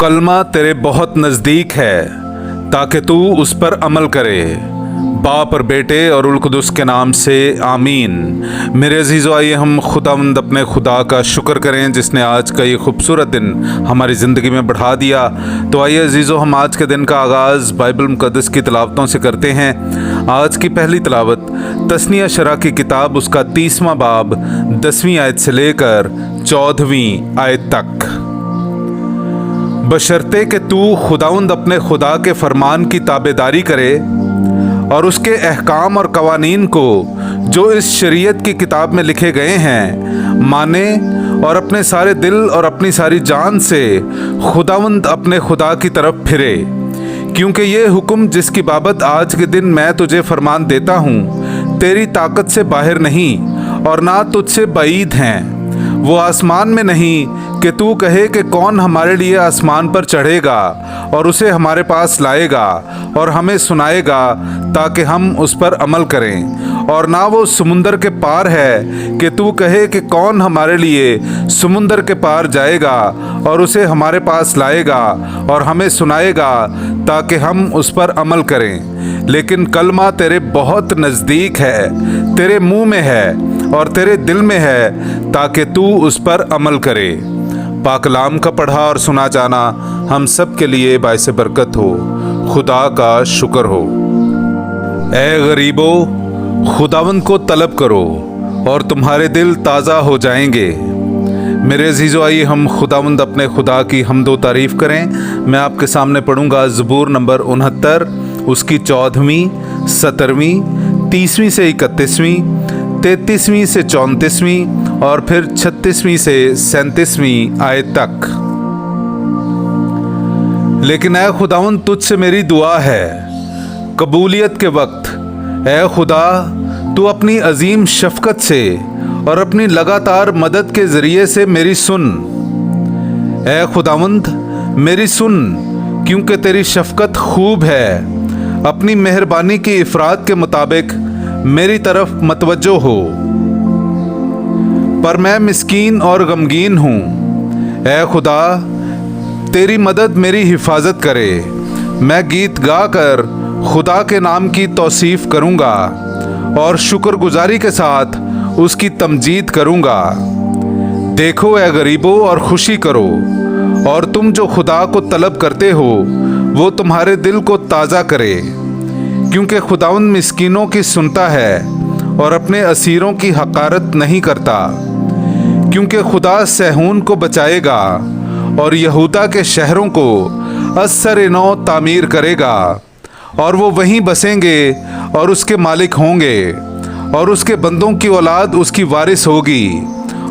कलमा तेरे बहुत नज़दीक है ताकि तू उस पर अमल करे। बाप और बेटे और उल-कुदस के नाम से आमीन। मेरे अजीज़ों, आइए हम खुदावंद अपने खुदा का शुक्र करें जिसने आज का ये खूबसूरत दिन हमारी ज़िंदगी में बढ़ा दिया। तो आइए अजीज़ों, हम आज के दिन का आगाज़ बाइबल मुक़द्दस की तिलावतों से करते हैं। आज की पहली तिलावत तस्निया शरा की किताब, उसका 30वां बाब 10वीं आयत से लेकर 14वीं आयत तक। बशर्ते कि तू खुदावंद अपने खुदा के फरमान की ताबेदारी करे और उसके अहकाम और कवानीन को जो इस शरीयत की किताब में लिखे गए हैं माने, और अपने सारे दिल और अपनी सारी जान से खुदावंद अपने खुदा की तरफ फिरे। क्योंकि ये हुक्म जिसकी बाबत आज के दिन मैं तुझे फरमान देता हूँ तेरी ताकत से बाहर नहीं और ना तुझसे बाईद हैं। वो आसमान में नहीं कि तू कहे कि कौन हमारे लिए आसमान पर चढ़ेगा और उसे हमारे पास लाएगा और हमें सुनाएगा ताकि हम उस पर अमल करें। और ना वो समुंदर के पार है कि तू कहे कि कौन हमारे लिए समुंदर के पार जाएगा और उसे हमारे पास लाएगा और हमें सुनाएगा ताकि हम उस पर अमल करें। लेकिन कलमा तेरे बहुत नज़दीक है, तेरे मुंह में है और तेरे दिल में है ताकि तू उस पर अमल करे। पाकलाम का पढ़ा और सुना जाना हम सब के लिए बाइस बरकत हो। खुदा का शुक्र हो। ए गरीबो, खुदावंद को तलब करो और तुम्हारे दिल ताज़ा हो जाएंगे। मेरे अजीज़ों, आइए हम खुदावंद अपने खुदा की हम्दो तारीफ़ करें। मैं आपके सामने पढ़ूंगा ज़बूर नंबर 69, उसकी 14वीं, 17वीं, 30वीं से 31वीं, 33वीं से 34वीं और फिर 36वीं से 37वीं आयत तक। लेकिन ऐ खुदावंद, तुझसे मेरी दुआ है कबूलियत के वक्त। ऐ खुदा, तू अपनी अजीम शफ़क़त से और अपनी लगातार मदद के ज़रिए से मेरी सुन। ऐ खुदावंद, मेरी सुन, क्योंकि तेरी शफ़क़त खूब है। अपनी मेहरबानी की इफ़रात के मुताबिक मेरी तरफ मतवज्जो हो। पर मैं मिस्कीन और गमगीन हूँ। ऐ खुदा, तेरी मदद मेरी हिफाजत करे। मैं गीत गा कर खुदा के नाम की तौसीफ़ करूँगा और शुक्रगुजारी के साथ उसकी तमजीद करूँगा। देखो ऐ गरीबों, और खुशी करो, और तुम जो खुदा को तलब करते हो वो तुम्हारे दिल को ताज़ा करे। क्योंकि खुदावंद मिस्कीनों की सुनता है और अपने असीरों की हकारत नहीं करता। क्योंकि खुदा सहून को बचाएगा और यहूदा के शहरों को अस्सर नौ तामीर करेगा, और वो वहीं बसेंगे और उसके मालिक होंगे, और उसके बंदों की औलाद उसकी वारिस होगी,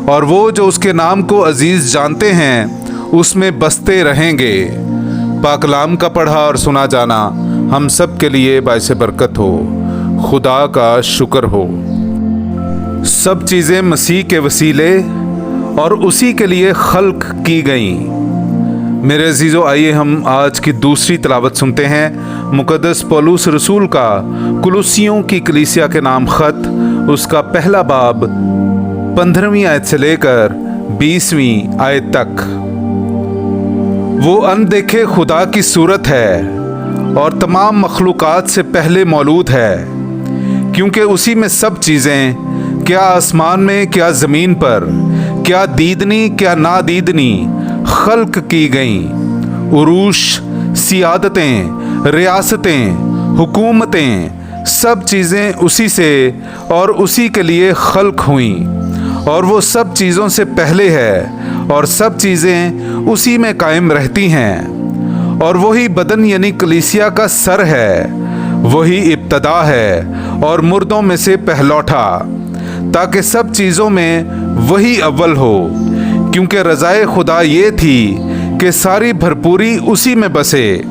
और वो जो उसके नाम को अजीज़ जानते हैं उसमें बसते रहेंगे। पाकलाम का पढ़ा और सुना जाना हम सब के लिए बाइस बरकत हो। खुदा का शुक्र हो। सब चीज़ें मसीह के वसीले और उसी के लिए खल्क की गईं। मेरे अजीज़ों, आइए हम आज की दूसरी तिलावत सुनते हैं। मुक़द्दस पौलुस रसूल का कुलुसियों की कलीसिया के नाम ख़त, उसका पहला बाब 15वीं आयत से लेकर 20वीं आयत तक। वो अनदेखे खुदा की सूरत है और तमाम मखलूक़ात से पहले मौजूद है। क्योंकि उसी में सब चीज़ें, क्या आसमान में क्या ज़मीन पर, क्या दीदनी क्या नादीदनी, खल्क की गईं। उरूश, सियादतें, रियासतें, हुकूमतें, सब चीज़ें उसी से और उसी के लिए खल्क हुईं। और वो सब चीज़ों से पहले है और सब चीज़ें उसी में कायम रहती हैं। और वही बदन यानी कलीसिया का सर है, वही इब्तदा है और मुर्दों में से पहलौठा, ताकि सब चीज़ों में वही अव्वल हो। क्योंकि रज़ाए खुदा ये थी कि सारी भरपूरी उसी में बसे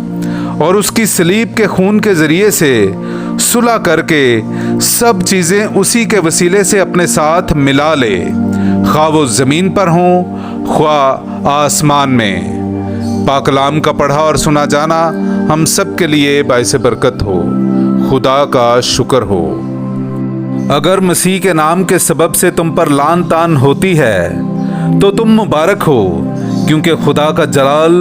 और उसकी सलीब के खून के ज़रिए से सुलह करके सब चीज़ें उसी के वसीले से अपने साथ मिला ले, खा वो ज़मीन पर हों ख्वा आसमान में। पाकलाम का पढ़ा और सुना जाना हम सब के लिए बाइस बरकत हो। खुदा का शुक्र हो। अगर मसीह के नाम के सबब से तुम पर लान तान होती है तो तुम मुबारक हो, क्योंकि खुदा का जलाल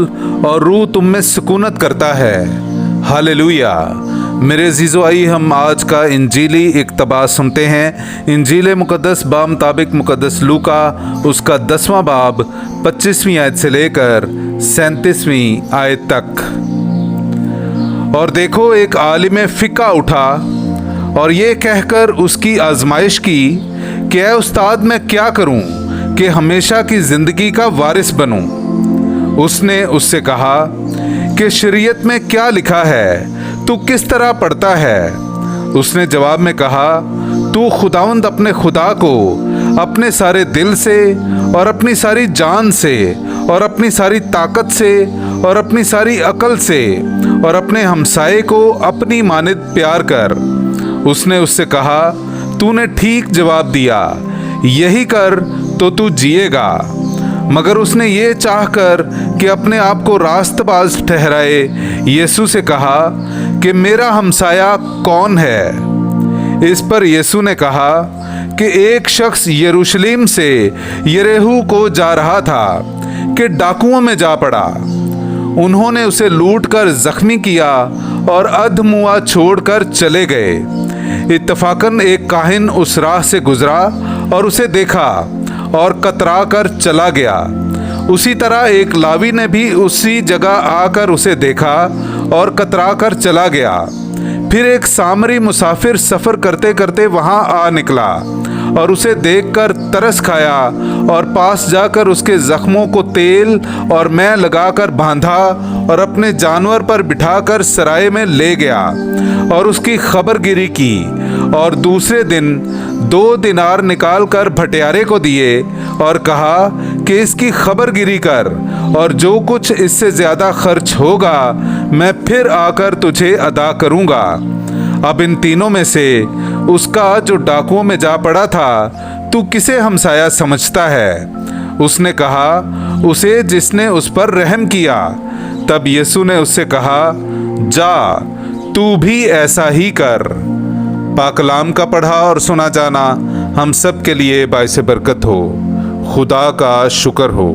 और रूह तुम में सुकूनत करता है। हालेलुया। मेरे अजीज़ो, आइए हम आज का इंजीली इक़्तिबास सुनते हैं। इंजील मुक़द्दस बामुताबिक मुक़द्दस लूका उसका 10वां बाब 25वीं आयत से लेकर 37वीं आयत तक। और देखो, एक आलिम फ़िक़्ह उठा और ये कहकर उसकी आजमाइश की कि ऐ उस्ताद, मैं क्या करूं कि हमेशा की ज़िंदगी का वारिस बनूं। उसने उससे कहा कि शरीयत में क्या लिखा है, तू किस तरह पढ़ता है? उसने जवाब में कहा, तू खुदावंद अपने खुदा को अपने सारे दिल से और अपनी सारी जान से और अपनी सारी ताकत से और अपनी सारी अकल से और अपने हमसाये को अपनी मानिद प्यार कर। उसने उससे कहा, तूने ठीक जवाब दिया, यही कर तो तू जिएगा। मगर उसने ये चाहकर कि अपने आप को रास्तबाज ठहराए, यीशु से कहा कि मेरा हमसाया कौन है? इस पर यीशु ने कहा कि एक शख्स यरूशलेम से यरीहो को जा रहा था कि डाकुओं में जा पड़ा। उन्होंने उसे लूटकर जख्मी किया और अधमुआ छोड़कर चले गए। इत्तफाकन एक काहिन उस राह से गुजरा और उसे देखा और कतरा कर चला गया। उसी तरह एक लावी ने भी उसी जगह आकर उसे देखा और कतरा कर चला गया। फिर एक सामरी मुसाफिर सफ़र करते करते वहाँ आ निकला और उसे देखकर तरस खाया और पास जाकर उसके जख्मों को तेल और मैं लगाकर बांधा और अपने जानवर पर बिठाकर सराय में ले गया और उसकी खबरगिरी की। और दूसरे दिन 2 दिनार निकाल कर भटियारे को दिए और कहा कि इसकी खबरगिरी कर, और जो कुछ इससे ज़्यादा खर्च होगा मैं फिर आकर तुझे अदा करूँगा। अब इन तीनों में से उसका जो डाकुओं में जा पड़ा था, तू किसे हमसाया समझता है? उसने कहा, उसे जिसने उस पर रहम किया। तब यीशु ने उससे कहा, जा, तू भी ऐसा ही कर। पाकलाम का पढ़ा और सुना जाना हम सब के लिए बाइस बरकत हो। खुदा का शुक्र हो।